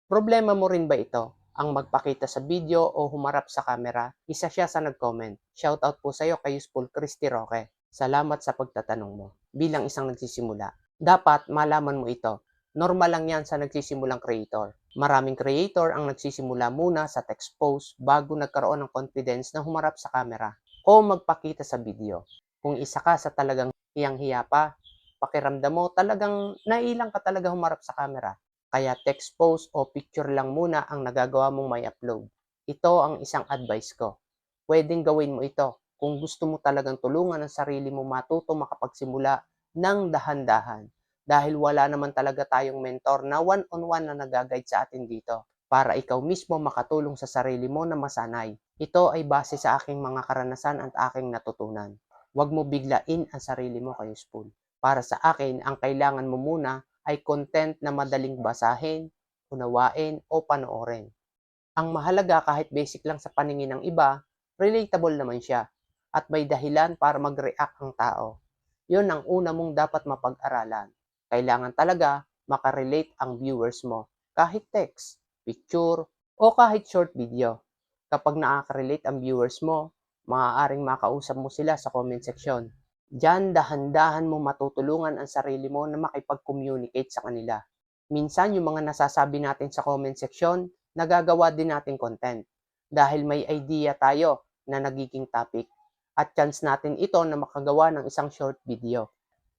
Problema mo rin ba ito? Ang magpakita sa video o humarap sa camera? Isa siya sa nag-comment. Shoutout po sa iyo kay Useful Christy Roque. Salamat sa pagtatanong mo. Bilang isang nagsisimula, dapat malaman mo ito. Normal lang yan sa nagsisimulang creator. Maraming creator ang nagsisimula muna sa text post bago nagkaroon ng confidence na humarap sa camera o magpakita sa video. Kung isa ka sa talagang hiyang-hiya pa, pakiramdam mo talagang nailang ka talaga humarap sa camera. Kaya text post o picture lang muna ang nagagawa mong may upload. Ito ang isang advice ko. Pwedeng gawin mo ito kung gusto mo talagang tulungan ang sarili mo matuto makapagsimula ng dahan-dahan. Dahil wala naman talaga tayong mentor na one-on-one na nag-guide sa atin dito para ikaw mismo makatulong sa sarili mo na masanay. Ito ay base sa aking mga karanasan at aking natutunan. Huwag mo biglain ang sarili mo kay Spoon. Para sa akin, ang kailangan mo muna ay content na madaling basahin, unawain o panoorin. Ang mahalaga kahit basic lang sa paningin ng iba, relatable naman siya at may dahilan para mag-react ang tao. Yun ang una mong dapat mapag-aralan. Kailangan talaga makarelate ang viewers mo kahit text, picture, o kahit short video. Kapag nakaka-relate ang viewers mo, maaaring makausap mo sila sa comment section. Diyan dahan-dahan mo matutulungan ang sarili mo na makipag-communicate sa kanila. Minsan yung mga nasasabi natin sa comment section, nagagawa din natin content dahil may idea tayo na nagiging topic at chance natin ito na makagawa ng isang short video.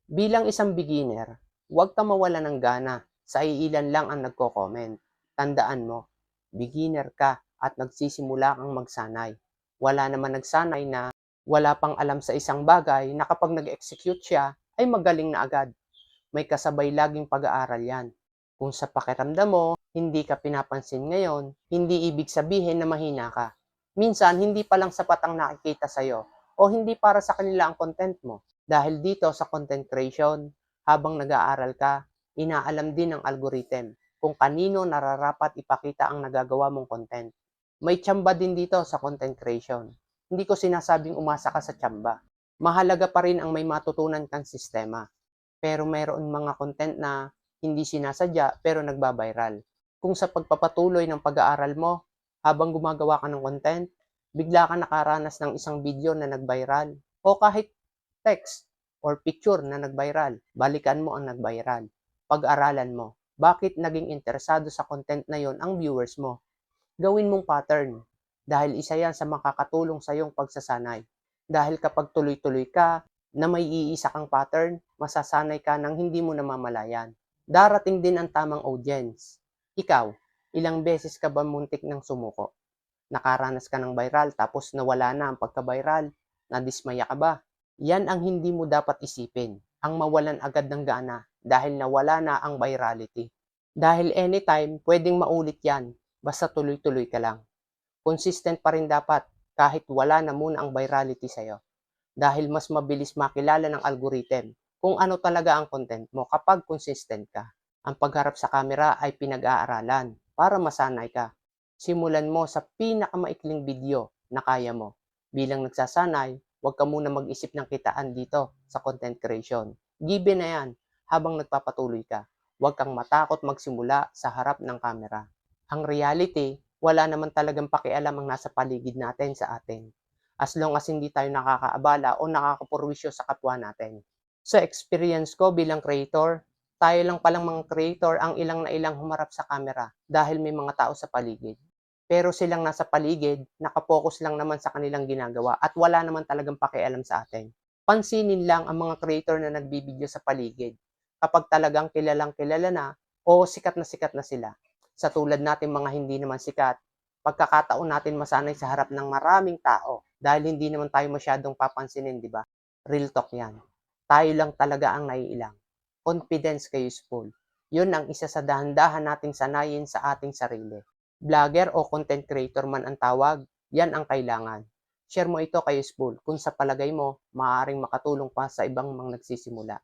Bilang isang beginner, huwag ka mawala ng gana sa iilan lang ang nagko-comment. Tandaan mo, beginner ka at nagsisimula kang magsanay. Wala naman nagsanay na wala pang alam sa isang bagay na kapag nag-execute siya ay magaling na agad. May kasabay laging pag-aaral yan. Kung sa pakiramdam mo, hindi ka pinapansin ngayon, hindi ibig sabihin na mahina ka. Minsan, hindi pa lang sapat ang nakikita sa'yo o hindi para sa kanila ang content mo. Dahil dito sa content creation, habang nag-aaral ka, inaalam din ng algorithm kung kanino nararapat ipakita ang nagagawa mong content. May tsamba din dito sa content creation. Hindi ko sinasabing umasa ka sa tsamba. Mahalaga pa rin ang may matutunan kang sistema. Pero mayroon mga content na hindi sinasadya pero nagba-viral. Kung sa pagpapatuloy ng pag-aaral mo, habang gumagawa ka ng content, bigla ka nakaranas ng isang video na nag-viral o kahit text or picture na nag-viral, balikan mo ang nag-viral. Pag-aralan mo, bakit naging interesado sa content na yon ang viewers mo. Gawin mong pattern dahil isa yan sa makakatulong sa iyong pagsasanay. Dahil kapag tuloy-tuloy ka na may iisa kang pattern, masasanay ka nang hindi mo namamalayan. Darating din ang tamang audience. Ikaw, ilang beses ka ba muntik ng sumuko? Nakaranas ka ng viral tapos nawala na ang pagka-viral, nadismaya ka ba? Yan ang hindi mo dapat isipin, ang mawalan agad ng gana dahil nawala na ang virality. Dahil anytime, pwedeng maulit yan, basta tuloy-tuloy ka lang. Consistent pa rin dapat kahit wala na muna ang virality sa'yo. Dahil mas mabilis makilala ng algorithm kung ano talaga ang content mo kapag consistent ka. Ang pagharap sa camera ay pinag-aaralan para masanay ka. Simulan mo sa pinakamaikling video na kaya mo. Bilang nagsasanay, huwag ka muna mag-isip ng kitaan dito sa content creation. Given na yan habang nagpapatuloy ka. Huwag kang matakot magsimula sa harap ng camera. Ang reality, wala naman talagang pakialam ang nasa paligid natin sa atin as long as hindi tayo nakakaabala o nakakapurwisyo sa kapwa natin. Sa experience ko bilang creator, tayo lang palang mga creator ang ilang na ilang humarap sa camera dahil may mga tao sa paligid. Pero silang nasa paligid, nakapokus lang naman sa kanilang ginagawa at wala naman talagang pakialam sa atin. Pansinin lang ang mga creator na nagbibideo sa paligid kapag talagang kilalang kilala na o sikat na sila. Sa tulad natin mga hindi naman sikat, pagkakataon natin masanay sa harap ng maraming tao dahil hindi naman tayo masyadong papansinin, di ba? Real talk yan. Tayo lang talaga ang naiilang. Confidence kay useful. Yun ang isa sa dahan-dahan nating sanayin sa ating sarili. Vlogger o content creator man ang tawag, yan ang kailangan. Share mo ito kay useful kung sa palagay mo, maaaring makatulong pa sa ibang mga nagsisimula.